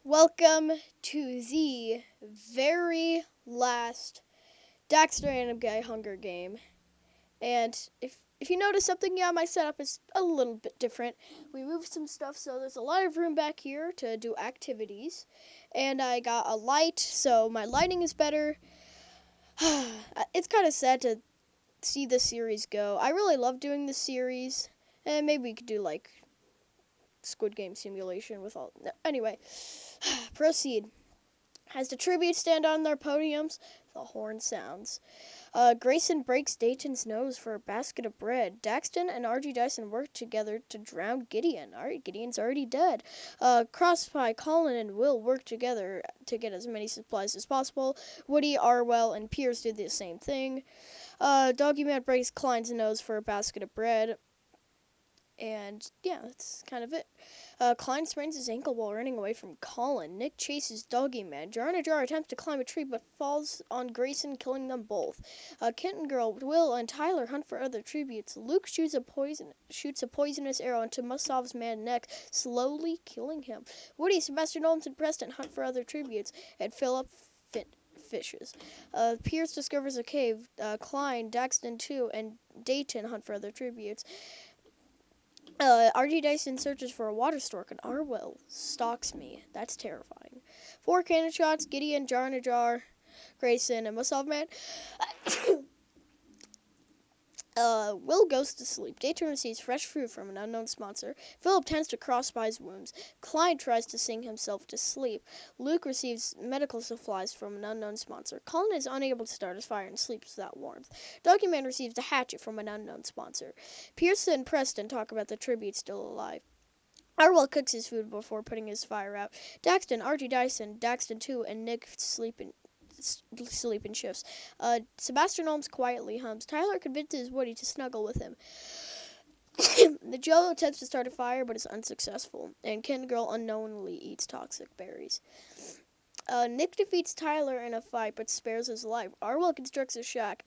Welcome to the very last Dax the Random Guy Hunger game. And if you notice something, yeah, my setup is a little bit different. We moved some stuff, so there's a lot of room back here to do activities. And I got a light, so my lighting is better. It's kind of sad to see this series go. I really love doing this series. And maybe we could do like Squid Game simulation with all. No, anyway, proceed. As the tributes stand on their podiums, the horn sounds. Grayson breaks Dayton's nose for a basket of bread. Daxton and R.G. Dyson work together to drown Gideon. Alright, Gideon's already dead. Crosspie, Colin, and Will work together to get as many supplies as possible. Woody, Arwell, and Pierce do the same thing. Doggy Man breaks Klein's nose for a basket of bread. And yeah, that's kind of it. Klein sprains his ankle while running away from Colin. Nick chases Doggy Man. Jar and Jar attempts to climb a tree but falls on Grayson, killing them both. Kitten Girl, Will, and Tyler hunt for other tributes. Luke shoots a poisonous arrow into Musov's man's neck, slowly killing him. Woody, Sebastian Holmes, and Preston hunt for other tributes, and Philip fishes. Pierce discovers a cave. Klein, Daxton 2, and Dayton hunt for other tributes. R.G. Dyson searches for a water stork, and Arwell stalks me. That's terrifying. 4 cannon shots, Gideon, Jar in a Jar, Grayson, and Musov Man. Will goes to sleep. Dayton receives fresh fruit from an unknown sponsor. Philip tends to Crosspie's wounds. Clyde tries to sing himself to sleep. Luke receives medical supplies from an unknown sponsor. Colin is unable to start his fire and sleeps without warmth. Doggy Man receives a hatchet from an unknown sponsor. Pearson and Preston talk about the tribute still alive. Arwell cooks his food before putting his fire out. Daxton, R.G. Dyson, Daxton 2, and Nick sleep in shifts. Sebastian Holmes quietly hums. Tyler convinces Woody to snuggle with him. The Joe attempts to start a fire but is unsuccessful, and Ken Girl unknowingly eats toxic berries. Nick defeats Tyler in a fight but spares his life. Arwell constructs a shack.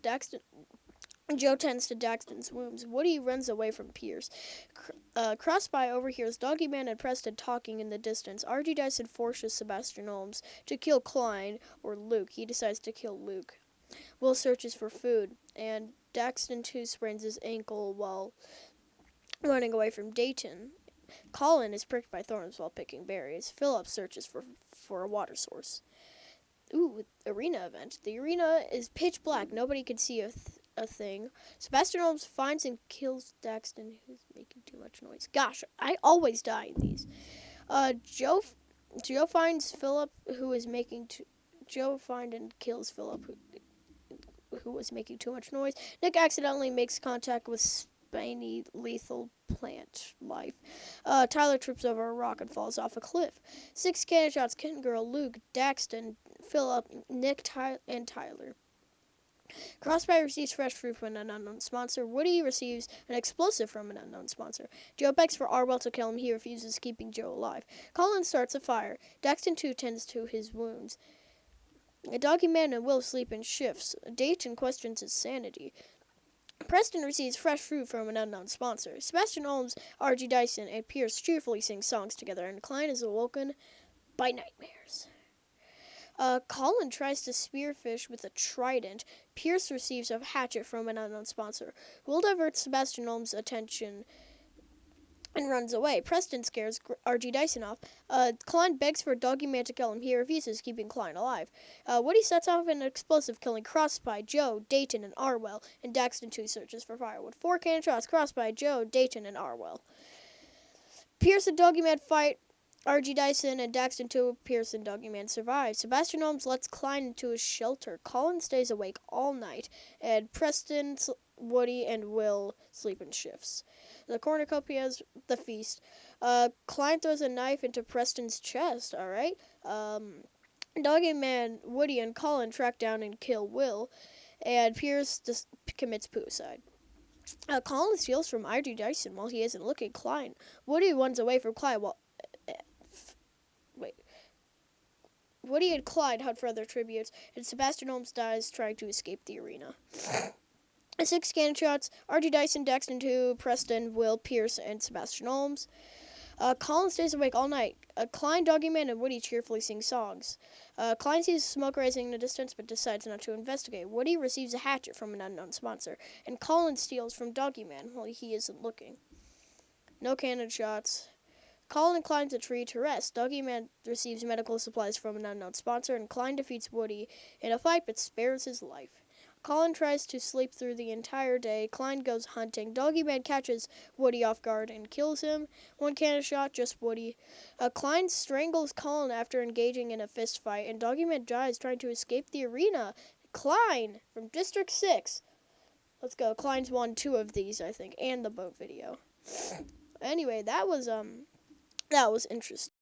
Joe tends to Daxton's wounds. Woody runs away from Pierce. Crosspie overhears Doggy Man and Preston talking in the distance. R.G. Dyson forces Sebastian Holmes to kill Klein or Luke. He decides to kill Luke. Will searches for food, and Daxton 2 sprains his ankle while running away from Dayton. Colin is pricked by thorns while picking berries. Philip searches for a water source. Ooh, arena event. The arena is pitch black. Nobody can see a thing. Sebastian Holmes finds and kills Daxton, who's making too much noise. Gosh, I always die in these. Joe finds Philip, who is making Joe finds and kills Philip, who was making too much noise. Nick accidentally makes contact with spiny lethal plant life. Tyler trips over a rock and falls off a cliff. 6 cannon shots, Kitten Girl, Luke, Daxton, Philip, Nick, and Tyler. Crosspie receives fresh fruit from an unknown sponsor. Woody receives an explosive from an unknown sponsor. Joe begs for Arwell to kill him. He refuses, keeping Joe alive. Colin starts a fire. Daxton 2 tends to his wounds. Doggy Man and Will sleep in shifts. Dayton questions his sanity. Preston receives fresh fruit from an unknown sponsor. Sebastian Holmes, R.G. Dyson, and Pierce cheerfully sing songs together, and Klein is awoken by nightmares. Colin tries to spearfish with a trident. Pierce receives a hatchet from an unknown sponsor. Will diverts Sebastian Holmes' attention and runs away. Preston scares R.G. Dyson off. Klein begs for Doggy Man to kill him. He refuses, keeping Klein alive. Woody sets off an explosive, killing Crosspie, Joe, Dayton, and Arwell, and Daxton 2 searches for firewood. 4 cannon shots, Crosspie, Joe, Dayton, and Arwell. Pierce and Doggy Man fight. R.G. Dyson and Daxton 2, Pierce and Doggy Man survive. Sebastian Holmes lets Klein into his shelter. Colin stays awake all night, and Preston, Woody, and Will sleep in shifts. The cornucopias, the feast. Klein throws a knife into Preston's chest, alright? Doggy Man, Woody, and Colin track down and kill Will, and Pierce commits suicide. Colin steals from R.G. Dyson while he isn't looking. Woody runs away from Klein while... Woody and Clyde hunt for other tributes, and Sebastian Holmes dies trying to escape the arena. 6 cannon shots, R.G. Dyson, Daxton 2, Preston, Will, Pierce, and Sebastian Holmes. Colin stays awake all night. Klein, Doggy Man, and Woody cheerfully sing songs. Klein sees smoke rising in the distance but decides not to investigate. Woody receives a hatchet from an unknown sponsor, and Colin steals from Doggy Man while he isn't looking. No cannon shots. Colin climbs a tree to rest. Doggy Man receives medical supplies from an unknown sponsor, and Klein defeats Woody in a fight but spares his life. Colin tries to sleep through the entire day. Klein goes hunting. Doggy Man catches Woody off guard and kills him. One cannon shot, just Woody. Klein strangles Colin after engaging in a fist fight, and Doggy Man dies trying to escape the arena. Klein from District 6. Let's go. Klein's won 2 of these, I think, and the boat video. Anyway, that was interesting.